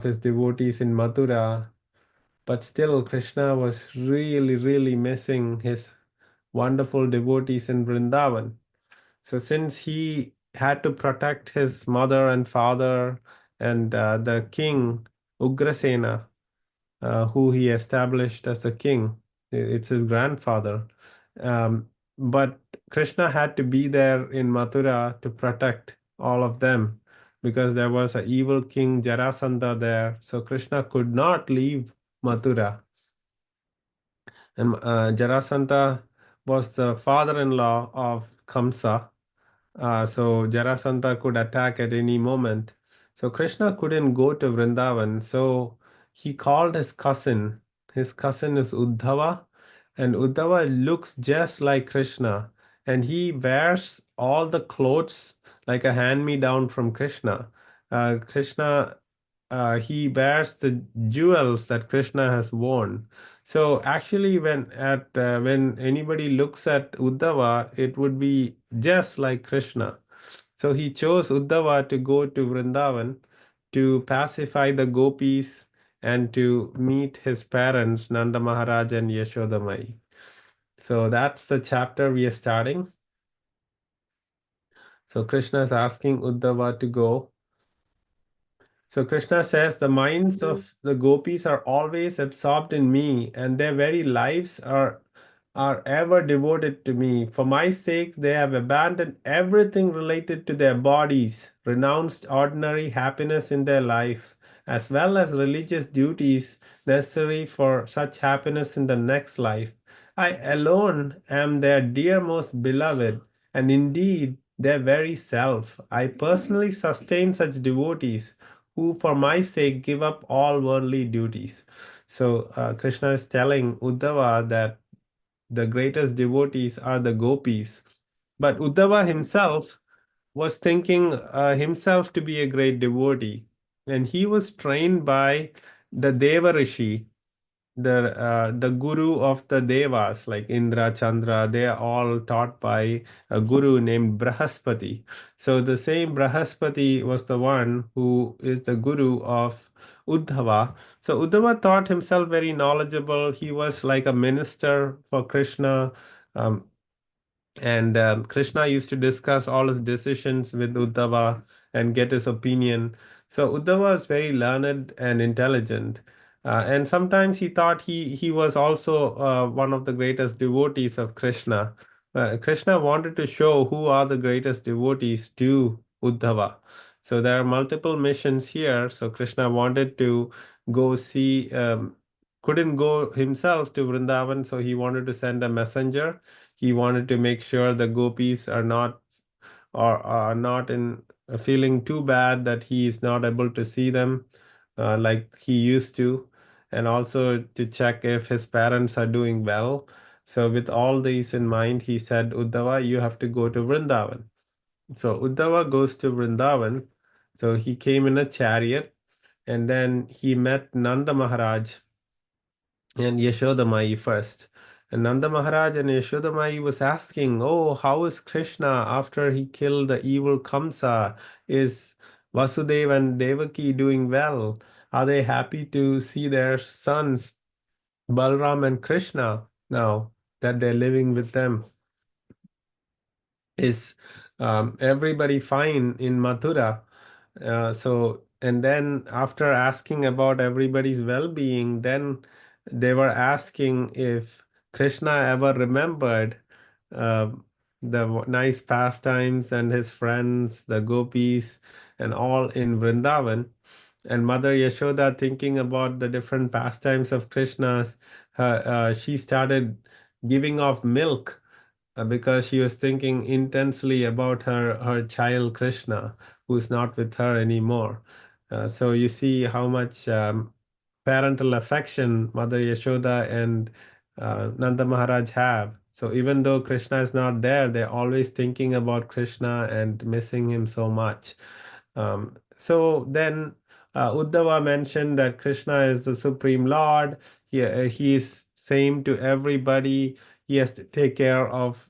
his devotees in Mathura, but still Krishna was really, really missing his wonderful devotees in Vrindavan. So since he had to protect his mother and father and the king Ugrasena, who he established as the king, it's his grandfather. Um, but Krishna had to be there in Mathura to protect all of them because there was an evil king Jarasandha there. So Krishna could not leave Mathura. And Jarasandha was the father-in-law of Kamsa. So Jarasandha could attack at any moment. So Krishna couldn't go to Vrindavan. So he called his cousin. His cousin is Uddhava, and Uddhava looks just like Krishna. And he wears all the clothes like a hand-me-down from Krishna. Krishna he bears the jewels that Krishna has worn. So actually, when anybody looks at Uddhava, it would be just like Krishna. So he chose Uddhava to go to Vrindavan to pacify the gopis and to meet his parents, Nanda Maharaj and Yashoda Mai. So that's the chapter we are starting. So Krishna is asking Uddhava to go. So Krishna says, the minds of the gopis are always absorbed in me, and their very lives are ever devoted to me. For my sake, they have abandoned everything related to their bodies, renounced ordinary happiness in their life, as well as religious duties necessary for such happiness in the next life. I alone am their dear most beloved, and indeed their very self. I personally sustain such devotees who for my sake give up all worldly duties. So Krishna is telling Uddhava that the greatest devotees are the gopis. But Uddhava himself was thinking himself to be a great devotee. And he was trained by the Deva Rishi, the guru of the devas like Indra, Chandra. They are all taught by a guru named Brahaspati. So the same Brahaspati was the one who is the guru of Uddhava. So Uddhava thought himself very knowledgeable. He was like a minister for Krishna. um, and Krishna used to discuss all his decisions with Uddhava and get his opinion. So Uddhava is very learned and intelligent. And sometimes he thought he was also one of the greatest devotees of Krishna. Krishna wanted to show who are the greatest devotees to Uddhava. So there are multiple missions here. So Krishna wanted to go see, couldn't go himself to Vrindavan, so he wanted to send a messenger. He wanted to make sure the gopis are not or are not in feeling too bad that he is not able to see them like he used to, and also to check if his parents are doing well. So with all these in mind, he said, Uddhava, you have to go to Vrindavan. So Uddhava goes to Vrindavan. So he came in a chariot, and then he met Nanda Maharaj and Yashodamai first. And Nanda Maharaj and Yashodamai was asking, "Oh, how is Krishna after he killed the evil Kamsa? Is Vasudeva and Devaki doing well? Are they happy to see their sons, Balram and Krishna, now that they're living with them? Is everybody fine in Mathura?" And then after asking about everybody's well-being, then they were asking if Krishna ever remembered uh, the nice pastimes and his friends, the gopis, and all in Vrindavan. And Mother Yashoda, thinking about the different pastimes of Krishna, she started giving off milk because she was thinking intensely about her child Krishna, who's not with her anymore. So you see how much parental affection Mother Yashoda and Nanda Maharaj have. So even though Krishna is not there, they're always thinking about Krishna and missing him so much. So then Uddhava mentioned that Krishna is the Supreme Lord. He is same to everybody. He has to take care of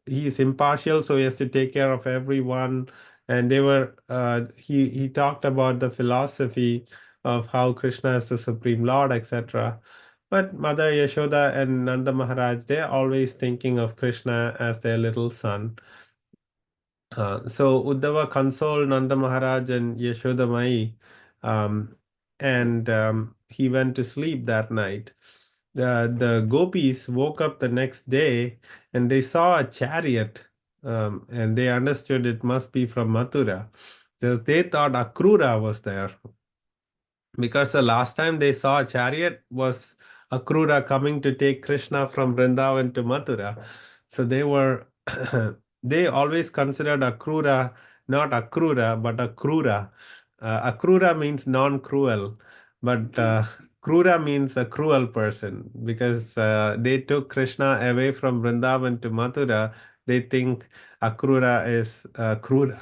he is impartial, so he has to take care of everyone. and they were he talked about the philosophy of how Krishna is the supreme Lord, etc. But Mother Yashoda and Nanda Maharaj, they're always thinking of Krishna as their little son. So Uddhava consoled Nanda Maharaj and Yashoda Mai, and he went to sleep that night. The gopis woke up the next day and they saw a chariot, and they understood it must be from Mathura. So they thought Akrura was there, because the last time they saw a chariot was Akrura coming to take Krishna from Vrindavan to Mathura. So they were they always considered Akrura not Akrura but Akrura. Akrura means non-cruel, but Krura means a cruel person, because they took Krishna away from Vrindavan to Mathura. They think Akrura is Krura.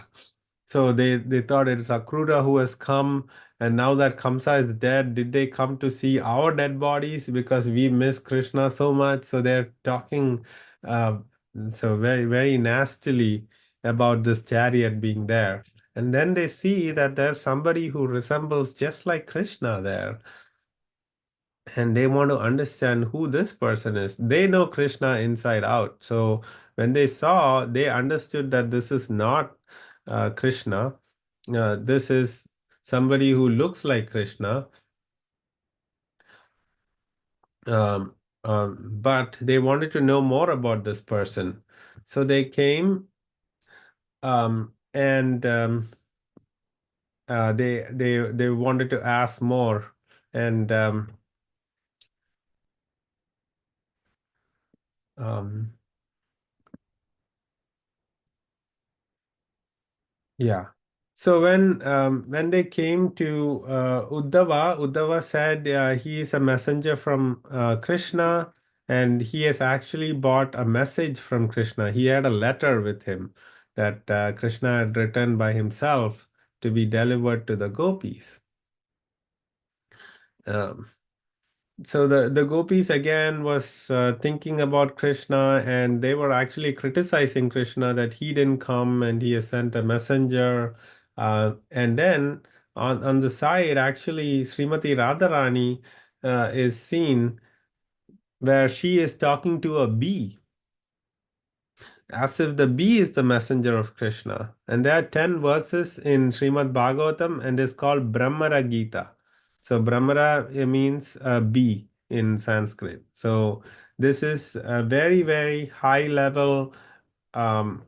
So they thought it's Akrura who has come, and now that Kamsa is dead, did they come to see our dead bodies because we miss Krishna so much? So they're talking uh, so very, very nastily about this chariot being there. And then they see that there's somebody who resembles just like Krishna there. And they want to understand who this person is. They know Krishna inside out. So when they saw, they understood that this is not Krishna. This is somebody who looks like Krishna, um, but they wanted to know more about this person. So they came, and they wanted to ask more, and um, yeah. So when they came to Uddhava, Uddhava said he is a messenger from Krishna, and he has actually brought a message from Krishna. He had a letter with him that Krishna had written by himself to be delivered to the gopis. Um, so the gopis again was thinking about Krishna, and they were actually criticizing Krishna that he didn't come and he has sent a messenger. And then on the side, actually, Srimati Radharani is seen where she is talking to a bee, as if the bee is the messenger of Krishna. And there are 10 verses in Srimad Bhagavatam, and it's called Bramara Gita. So Bramara means bee in Sanskrit. So this is a very, very high level, um,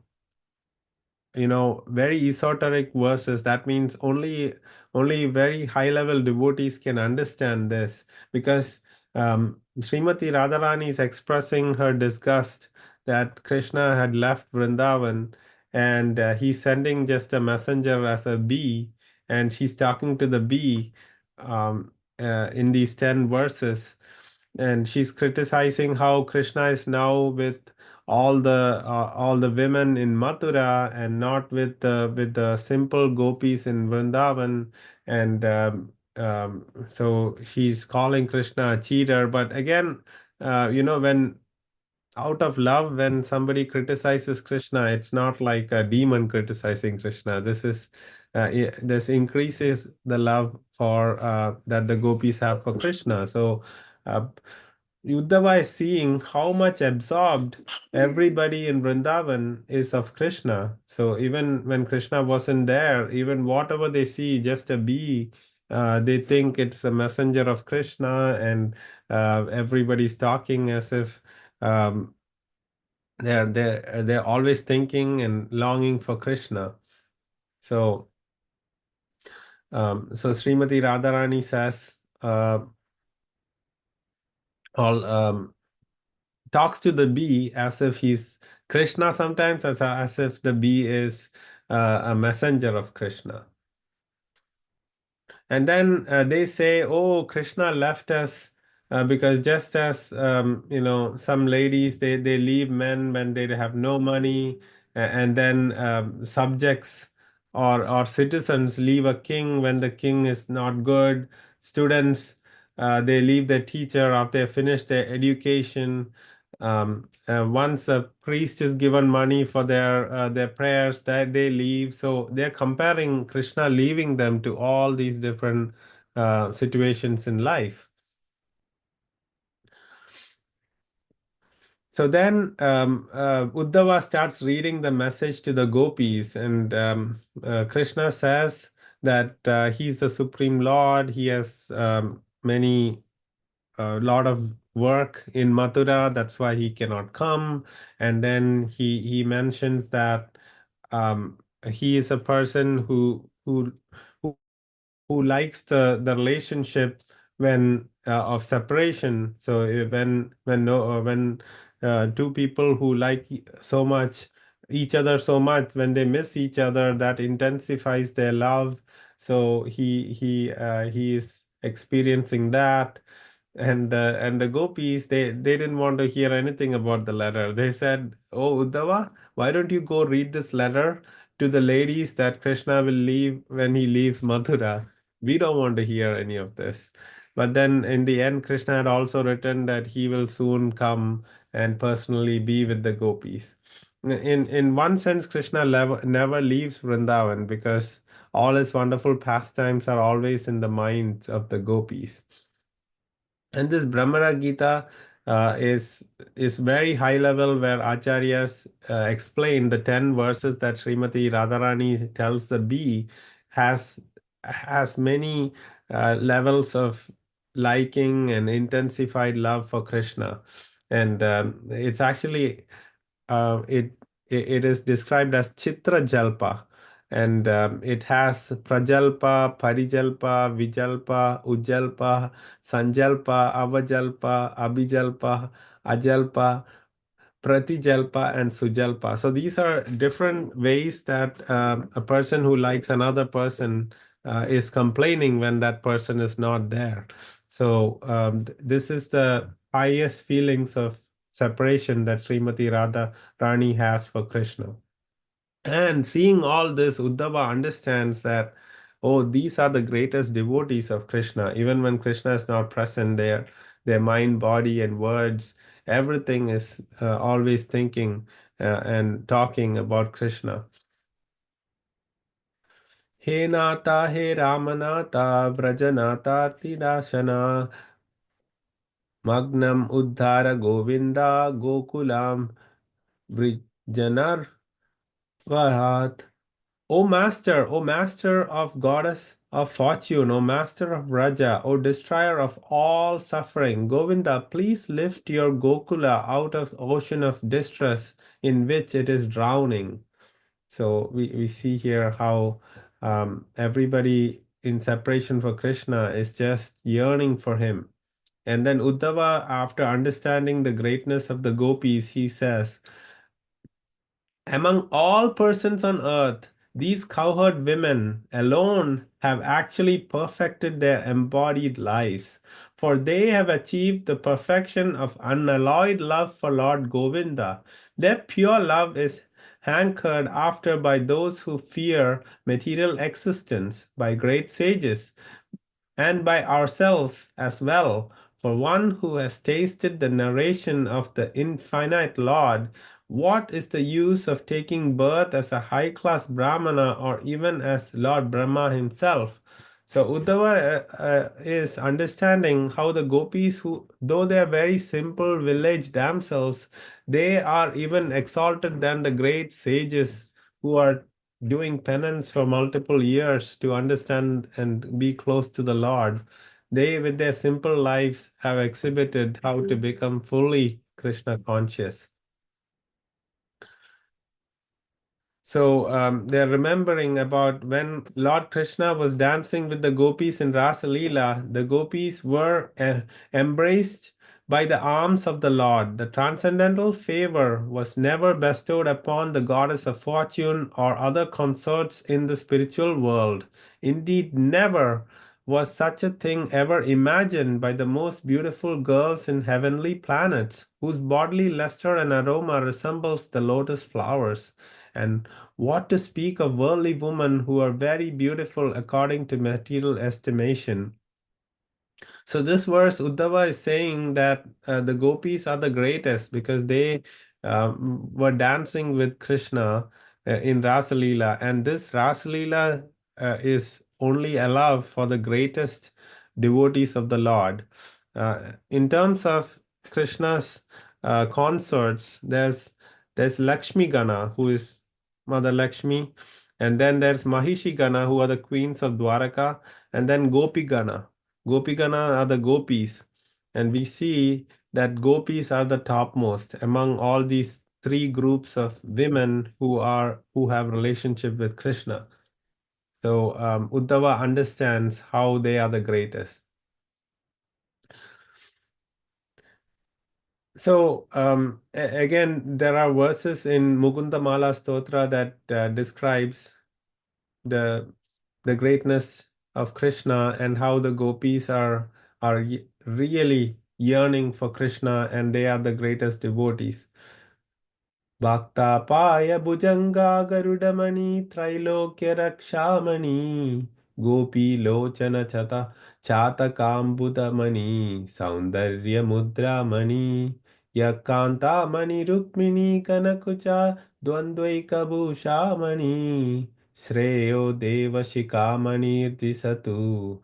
very esoteric verses. That means only very high level devotees can understand this, because Srimati Radharani is expressing her disgust that Krishna had left Vrindavan, and he's sending just a messenger as a bee, and she's talking to the bee in these 10 verses, and she's criticizing how Krishna is now with all the women in Mathura, and not with the simple gopis in Vrindavan. And so she's calling Krishna a cheater. But again, when out of love, when somebody criticizes Krishna, it's not like a demon criticizing Krishna. This increases the love for that the gopis have for Krishna. So uh, Uddhava is seeing how much absorbed everybody in Vrindavan is of Krishna. So even when Krishna wasn't there, even whatever they see, just a bee, they think it's a messenger of Krishna, and everybody's talking as if um, they're always thinking and longing for Krishna. So so Srimati Radharani says all talks to the bee as if he's Krishna, sometimes as if the bee is a messenger of Krishna. And then they say, "Oh, Krishna left us because just as some ladies they leave men when they have no money, and then subjects or citizens leave a king when the king is not good. Students they leave their teacher after they finish their education." Once a priest is given money for their prayers, that they leave. So they're comparing Krishna leaving them to all these different situations in life. So then Uddhava starts reading the message to the gopis, and Krishna says that he's the Supreme Lord. He has many a lot of work in Mathura. That's why he cannot come. And then he mentions that he is a person who who likes the relationship when of separation. So when no when two people who like so much each other so much, when they miss each other, that intensifies their love. So he is experiencing that. And the gopis, they didn't want to hear anything about the letter. They said, "Oh Uddhava, why don't you go read this letter to the ladies that Krishna will leave when he leaves Mathura? We don't want to hear any of this." But then in the end, Krishna had also written that he will soon come and personally be with the gopis. In one sense, Krishna never leaves Vrindavan, because all his wonderful pastimes are always in the minds of the gopis. And this Bramara Gita is very high level, where acharyas explain the 10 verses that Srimati Radharani tells the bee has many levels of liking and intensified love for Krishna. And it's actually it is described as Chitra Jalpa, and it has Prajalpa, Parijalpa, Vijalpa, Ujalpa, Sanjalpa, Avajalpa, Abhijalpa, Ajalpa, Pratijalpa, and Sujalpa. So these are different ways that a person who likes another person is complaining when that person is not there. So this is the highest feelings of separation that Srimati Radha Rani has for Krishna. And seeing all this, Uddhava understands that, oh, these are the greatest devotees of Krishna. Even when Krishna is not present, their mind, body, and words, everything is always thinking and talking about Krishna. He Nata, He Ramanata, Vrajanata, Tidashana, Magnam Uddhara Govinda, Gokulam, Vrijanar Vahat. O master of goddess of fortune, O master of Raja, O destroyer of all suffering, Govinda, please lift your Gokula out of the ocean of distress in which it is drowning. So we see here how everybody in separation for Krishna is just yearning for him. And then Uddhava, after understanding the greatness of the gopis, he says, among all persons on earth, these cowherd women alone have actually perfected their embodied lives, for they have achieved the perfection of unalloyed love for Lord Govinda. Their pure love is hankered after by those who fear material existence, by great sages, and by ourselves as well. For one who has tasted the narration of the infinite Lord, what is the use of taking birth as a high class Brahmana or even as Lord Brahma himself? So Uddhava is understanding how the gopis, who, though they are very simple village damsels, they are even exalted than the great sages who are doing penance for multiple years to understand and be close to the Lord. They, with their simple lives, have exhibited how to become fully Krishna conscious. So they're remembering about when Lord Krishna was dancing with the gopis in Rasa Leela, the gopis were embraced by the arms of the Lord. The transcendental favor was never bestowed upon the goddess of fortune or other consorts in the spiritual world. Indeed, never was such a thing ever imagined by the most beautiful girls in heavenly planets, whose bodily luster and aroma resembles the lotus flowers. And what to speak of worldly women who are very beautiful according to material estimation? So this verse, Uddhava is saying that the gopis are the greatest because they were dancing with Krishna in Rasa Leela, and this Rasa Leela is only allowed for the greatest devotees of the Lord. In terms of Krishna's consorts, there's Lakshmi Gana, who is Mother Lakshmi, and then there's Mahishi Gana, who are the queens of Dwaraka, and then Gopi Gana. Gopigana are the gopis, and we see that gopis are the topmost among all these three groups of women who have relationship with Krishna. So Uddhava understands how they are the greatest. So again, there are verses in Mukunda Mala Stotra that describes the the greatness of Krishna and how the gopis are really yearning for Krishna and they are the greatest devotees. Bhakta Bhujanga Garudamani Trailokya Rakshamani Gopi Lochana Chata Kambudamani Saundarya Mudramani Yakanta Mani Rukmini Kanakucha Dvandvaika Bhushamani Shreyo Deva Shikamani Tisatu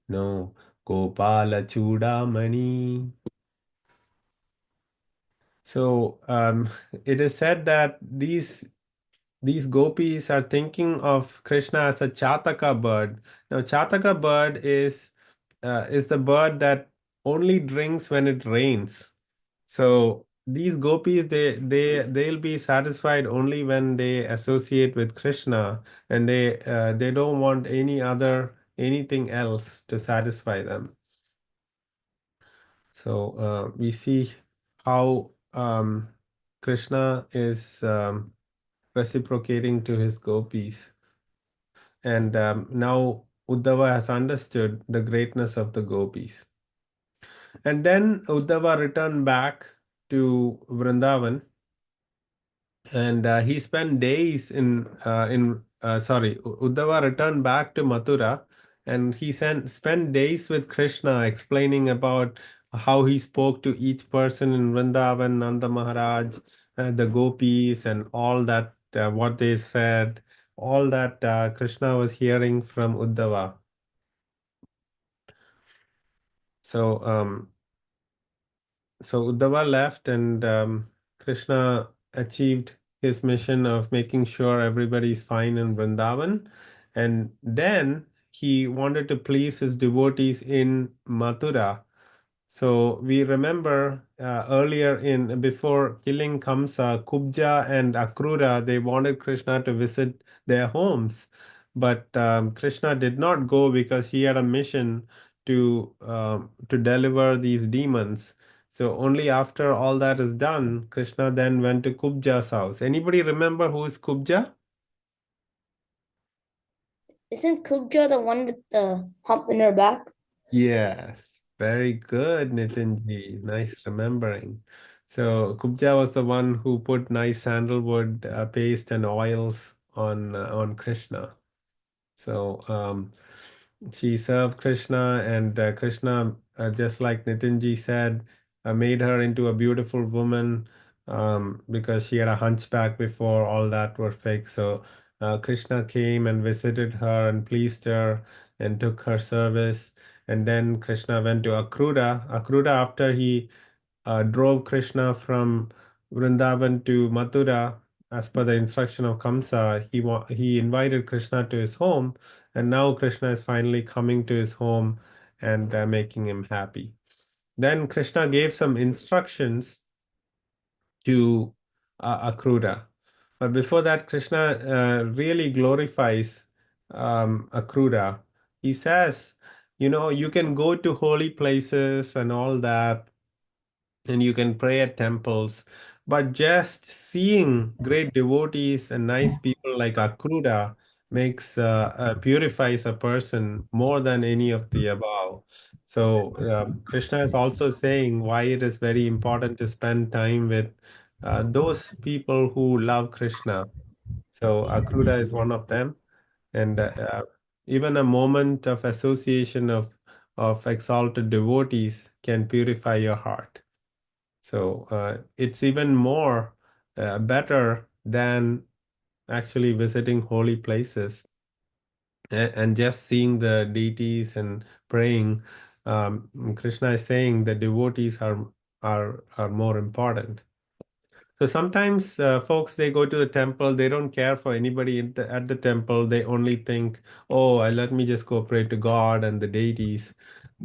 No Gopala Chudamani. So it is said that these gopis are thinking of Krishna as a Chataka bird. Now, Chataka bird is the bird that only drinks when it rains. So these gopis, they'll be satisfied only when they associate with Krishna, and they don't want anything else to satisfy them. So we see how Krishna is reciprocating to his gopis. And now Uddhava has understood the greatness of the gopis. And then Uddhava returned back to Vrindavan, and he spent days Uddhava returned back to Mathura, and he spent days with Krishna explaining about how he spoke to each person in Vrindavan, Nanda Maharaj, the gopis, and all that, what they said, all that Krishna was hearing from Uddhava. So so Uddhava left, and Krishna achieved his mission of making sure everybody's fine in Vrindavan. And then he wanted to please his devotees in Mathura. So we remember earlier in before killing Kamsa, Kubja and Akrura, they wanted Krishna to visit their homes. But Krishna did not go because he had a mission to deliver these demons. So only after all that is done, Krishna then went to Kubja's house. Anybody remember who is Kubja? Isn't Kubja the one with the hump in her back? Yes, very good, Nitinji. Nice remembering. So Kubja was the one who put nice sandalwood paste and oils on Krishna. So she served Krishna, and Krishna, just like Nitinji said, made her into a beautiful woman because she had a hunchback before all that were fake. So Krishna came and visited her and pleased her and took her service. And then Krishna went to Akrura. Akrura, after he drove Krishna from Vrindavan to Mathura, as per the instruction of Kamsa, he invited Krishna to his home, and now Krishna is finally coming to his home and making him happy. Then Krishna gave some instructions to Akrura. But before that, Krishna really glorifies Akrura. He says, you can go to holy places and all that, and you can pray at temples. But just seeing great devotees and nice people like Akrura purifies a person more than any of the above. So Krishna is also saying why it is very important to spend time with those people who love Krishna. So Akrura is one of them, and even a moment of association of exalted devotees can purify your heart. So it's even more better than actually visiting holy places and just seeing the deities and praying. Krishna is saying the devotees are more important. So sometimes folks, they go to the temple, they don't care for anybody at the temple. They only think, oh, let me just go pray to God and the deities.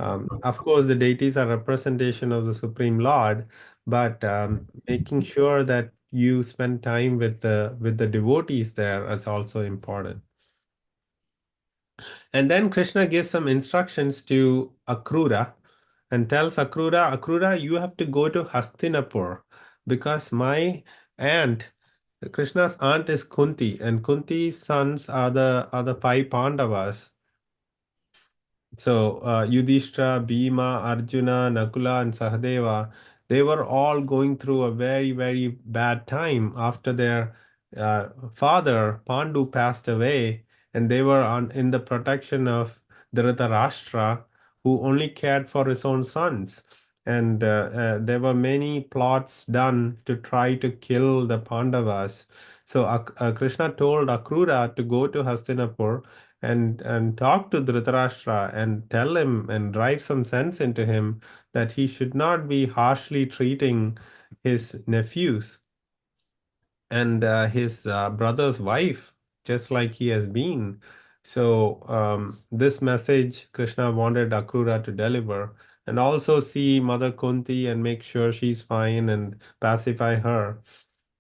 Of course, the deities are representation of the Supreme Lord, but making sure that you spend time with the devotees there is also important. And then Krishna gives some instructions to Akrura and tells Akrura, Akrura, you have to go to Hastinapur because my aunt, Krishna's aunt is Kunti, and Kunti's sons are the five Pandavas. So Yudhishthira, Bhima, Arjuna, Nakula, and Sahadeva, they were all going through a very, very bad time after their father Pandu passed away, and they were in the protection of Dhritarashtra, who only cared for his own sons. And there were many plots done to try to kill the Pandavas. So Krishna told Akrura to go to Hastinapur and talk to Dhritarashtra and tell him and drive some sense into him that he should not be harshly treating his nephews and his brother's wife, just like he has been. So, this message Krishna wanted Akrura to deliver, and also see Mother Kunti and make sure she's fine and pacify her.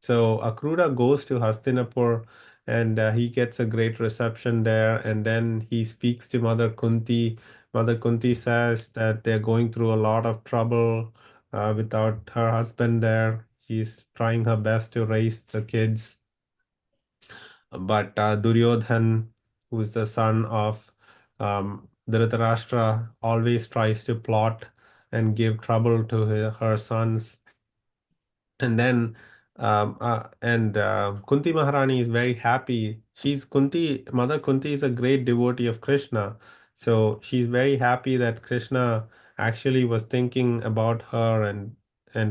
So, Akrura goes to Hastinapur and he gets a great reception there. And then he speaks to Mother Kunti. Mother Kunti says that they're going through a lot of trouble without her husband there. She's trying her best to raise the kids. But Duryodhan, who is the son of Dhritarashtra, always tries to plot and give trouble to her sons. And then Kunti Maharani is very happy. Mother Kunti is a great devotee of Krishna. So she's very happy that Krishna actually was thinking about her and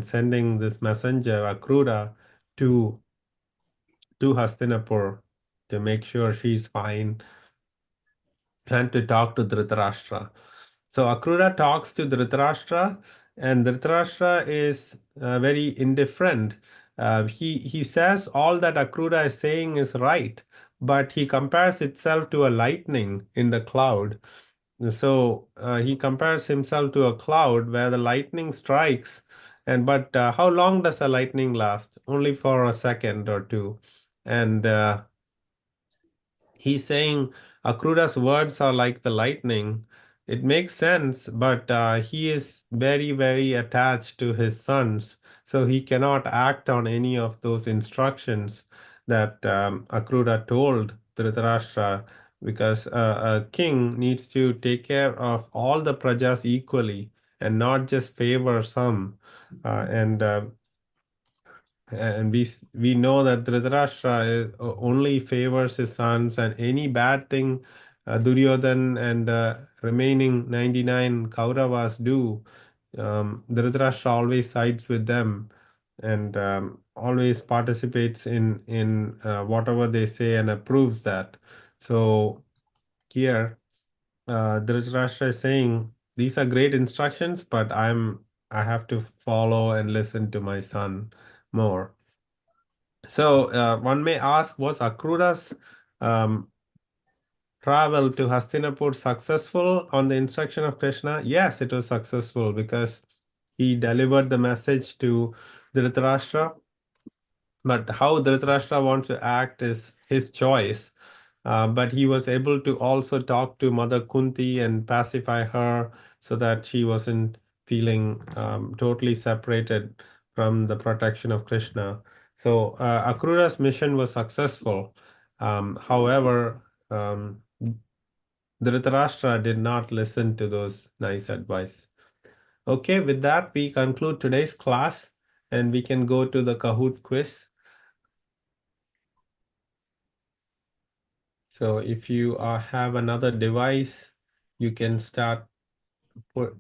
sending this messenger, Akrura, to to Hastinapur to make sure she's fine and to talk to Dhritarashtra. So Akrura talks to Dhritarashtra, and Dhritarashtra is very indifferent. He says all that Akrura is saying is right, but he compares itself to a lightning in the cloud. So he compares himself to a cloud where the lightning strikes, and but how long does a lightning last? Only for a second or two, and he's saying Akrura's words are like the lightning. It makes sense, but he is very, very attached to his sons, so he cannot act on any of those instructions that Akrura told Dhritarashtra, because a king needs to take care of all the prajas equally and not just favor some. And we know that only favors his sons, and any bad thing Duryodhan and the remaining 99 Kauravas do, Dhritarashtra always sides with them and always participates in whatever they say and approves that. So here, Dhritarashtra is saying these are great instructions, but I have to follow and listen to my son more. So one may ask, was Akrura's um, travel to Hastinapur successful on the instruction of Krishna? Yes, it was successful because he delivered the message to Dhritarashtra. But how Dhritarashtra wants to act is his choice. But he was able to also talk to Mother Kunti and pacify her so that she wasn't feeling totally separated from the protection of Krishna. So Akrura's mission was successful. However, Dhritarashtra did not listen to those nice advice. Okay, with that, we conclude today's class and we can go to the Kahoot quiz. So if you have another device, you can start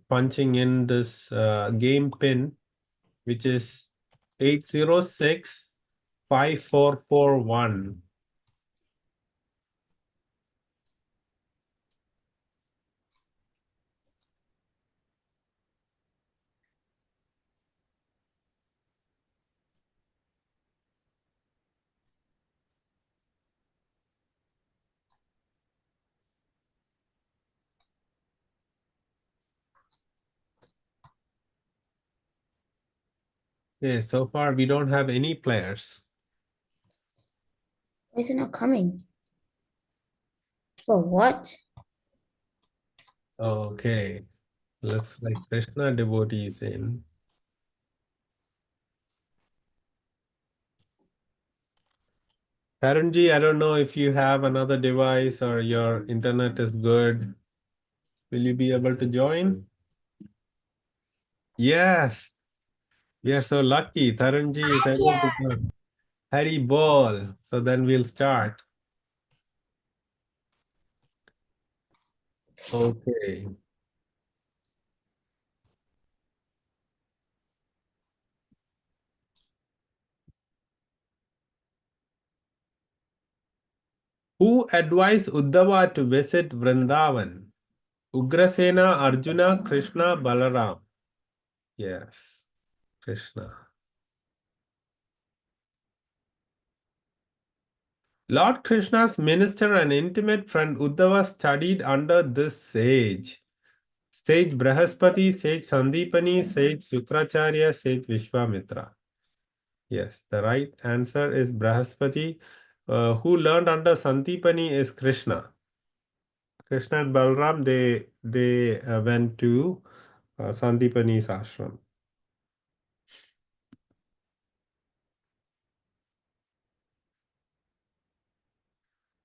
punching in this game pin, which is 8065441. Yeah, so far we don't have any players. Why is it not coming? For what? Okay, looks like Krishna devotee is in. Tarunji, I don't know if you have another device or your internet is good. Will you be able to join? Yes, we are so lucky. Tarunji is able to join. Hari Bol. So then we'll start. Okay. Who advised Uddhava to visit Vrindavan? Ugrasena, Arjuna, Krishna, Balaram. Yes, Krishna. Lord Krishna's minister and intimate friend Uddhava studied under this sage. Sage Brahaspati, Sage Sandipani, Sage Sukracharya, Sage Vishwamitra. Yes, the right answer is Brahaspati. Who learned under Sandipani is Krishna. Krishna and Balram, they went to Sandipani's ashram.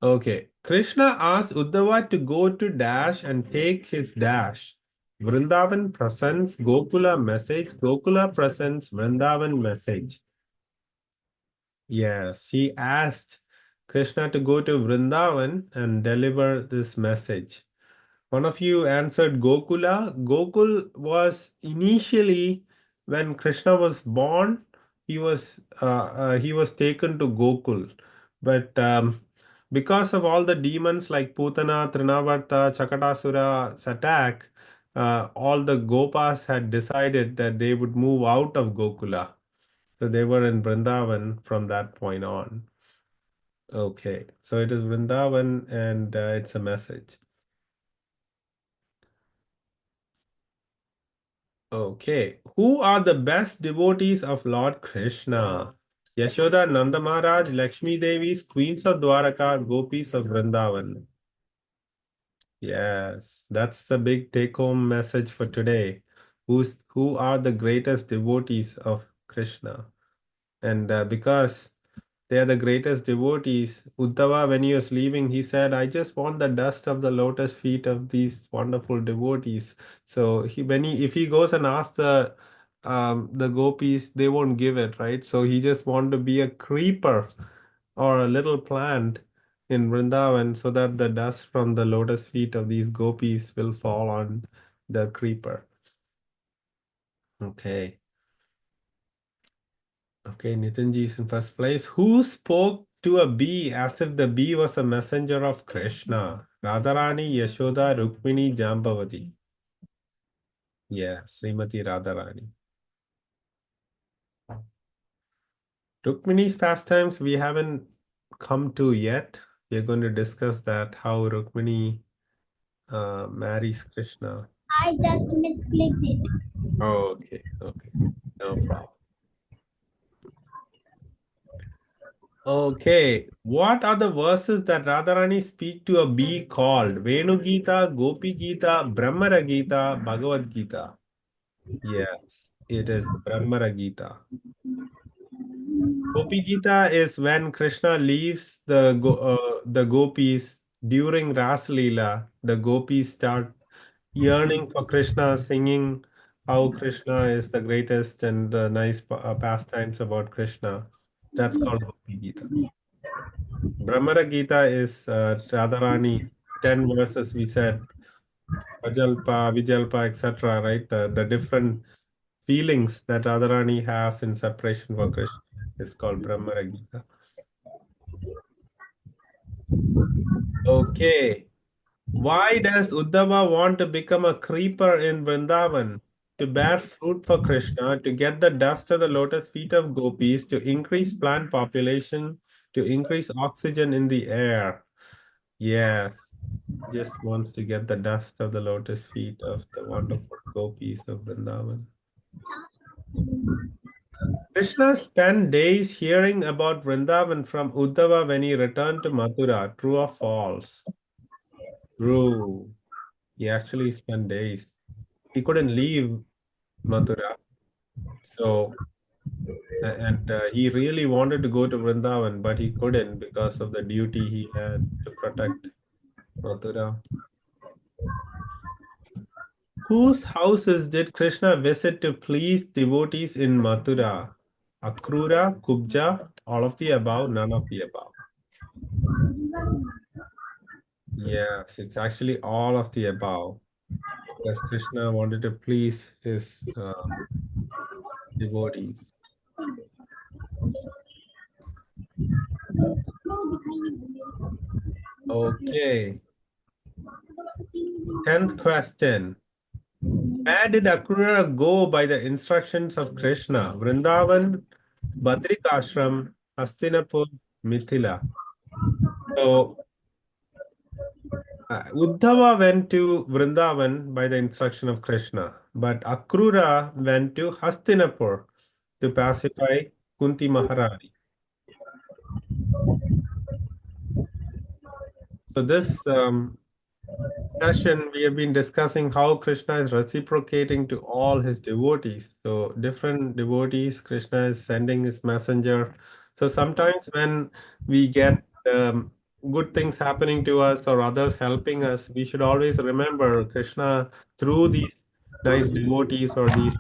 Okay. Krishna asked Uddhava to go to Dash and take his Dash. Vrindavan presents Gokula message. Gokula presents Vrindavan message. Yes, he asked Krishna to go to Vrindavan and deliver this message. One of you answered Gokula. Gokul was initially when Krishna was born, he was taken to Gokul, but because of all the demons like Putana, Trinavarta, Chakatasura's attack, all the Gopas had decided that they would move out of Gokula. So they were in Vrindavan from that point on. Okay, so it is Vrindavan and it's a message. Okay, who are the best devotees of Lord Krishna? Yashoda, Nanda Maharaj, Lakshmi Devi, Queens of Dwaraka, Gopis of Vrindavan. Yes, that's the big take-home message for today. Who are the greatest devotees of Krishna? And because they are the greatest devotees, Uddhava, when he was leaving, he said, I just want the dust of the lotus feet of these wonderful devotees. So if he goes and asks the gopis, they won't give it, right? So he just want to be a creeper or a little plant in Vrindavan so that the dust from the lotus feet of these gopis will fall on the creeper. Okay. Okay, Nitinji is in first place. Who spoke to a bee as if the bee was a messenger of Krishna? Radharani, Yashoda, Rukmini, Jambavati. Yeah, Srimati Radharani. Rukmini's pastimes we haven't come to yet. We're going to discuss that, how Rukmini marries Krishna. I just misclicked it. Oh, okay, okay. No problem. Okay, what are the verses that Radharani speak to a bee called? Venu Gita, Gopi Gita, Bramara Gita, Bhagavad Gita. Yes, it is Bramara Gita. Gopi Gita is when Krishna leaves the gopis during Ras Leela. The gopis start yearning for Krishna, singing how Krishna is the greatest and nice pastimes about Krishna. That's called Gopi Gita. Bramara Gita is Radharani, 10 verses we said. Ajalpa, Vijalpa, etc. Right? The different feelings that Radharani has in separation for Krishna is called Bramara Gita. Okay. Why does Uddhava want to become a creeper in Vrindavan? To bear fruit for Krishna, to get the dust of the lotus feet of gopis, to increase plant population, to increase oxygen in the air. Yes, just wants to get the dust of the lotus feet of the wonderful gopis of Vrindavan. Krishna spent days hearing about Vrindavan from Uddhava when he returned to Mathura. True or false? True. He actually spent days. He couldn't leave Mathura. So, and he really wanted to go to Vrindavan, but he couldn't because of the duty he had to protect Mathura. Whose houses did Krishna visit to please devotees in Mathura? Akrura, Kubja, all of the above, none of the above. Yes, it's actually all of the above because Krishna wanted to please his devotees. Okay, 10th question. Where did Akrura go by the instructions of Krishna? Vrindavan, Badrikashram, Hastinapur, Mithila. So, Uddhava went to Vrindavan by the instruction of Krishna, but Akrura went to Hastinapur to pacify Kunti Maharani. So this session, we have been discussing how Krishna is reciprocating to all his devotees. So different devotees, Krishna is sending his messenger. So sometimes when we get good things happening to us or others helping us, we should always remember Krishna through these nice devotees or these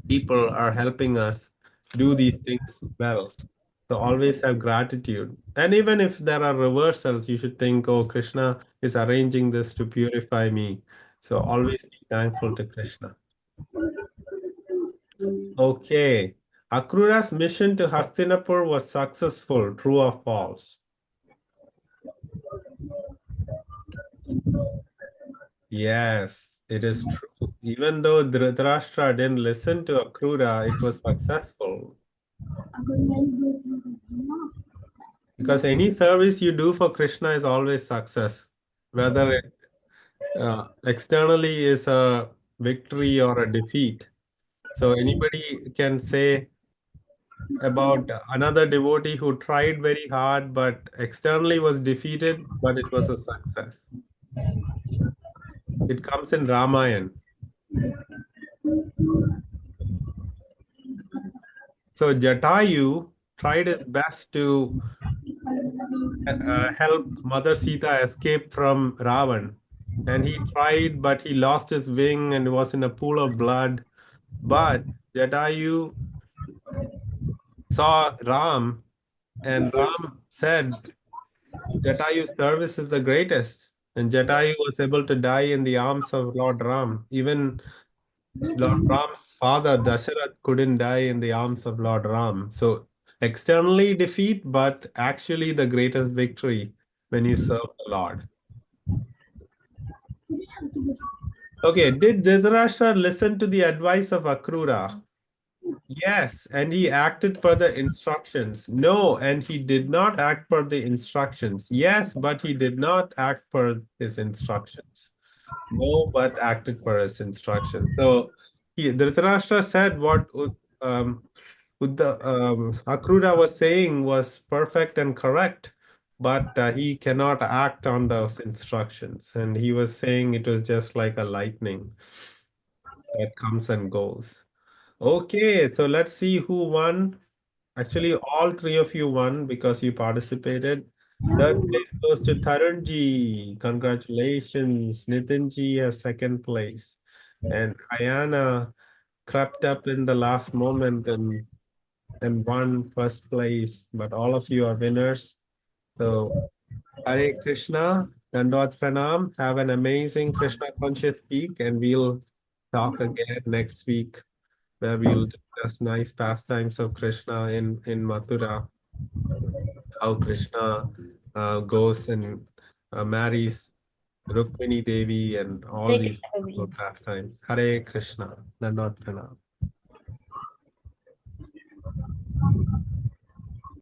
people are helping us do these things well. So always have gratitude. And even if there are reversals, you should think, oh, Krishna is arranging this to purify me. So always be thankful to Krishna. Okay. Akrura's mission to Hastinapur was successful, true or false? Yes, it is true. Even though Dhritarashtra didn't listen to Akrura, it was successful. Because any service you do for Krishna is always success, whether it externally is a victory or a defeat. So anybody can say about another devotee who tried very hard but externally was defeated, but it was a success. It comes in Ramayana. So Jatayu tried his best to help Mother Sita escape from Ravan. And he tried, but he lost his wing and was in a pool of blood. But Jatayu saw Ram, and Ram said, Jatayu's service is the greatest. And Jatayu was able to die in the arms of Lord Ram. Even Lord Ram's father, Dasharath, couldn't die in the arms of Lord Ram. So, externally defeat, but actually the greatest victory when you serve the Lord. Okay, did Dhritarashtra listen to the advice of Akrura? Yes, and he acted per the instructions. No, and he did not act per the instructions. Yes, but he did not act per his instructions. No, but acted per his instructions. So Dhritarashtra said what Akrura was saying was perfect and correct, but he cannot act on those instructions. And he was saying it was just like a lightning that comes and goes. Okay, so let's see who won. Actually, all three of you won because you participated. Third place goes to Tarunji. Congratulations. Nitinji has second place. And Ayana crept up in the last moment and won first place. But all of you are winners. So Hare Krishna. Dandot Pranam. Have an amazing Krishna conscious week, and we'll talk again next week where we'll discuss nice pastimes of Krishna in Mathura, how Krishna goes and marries Rukmini Devi and all Hare these Krishna wonderful Prabhuji. pastimes. Hare Krishna. Dandot Pranam.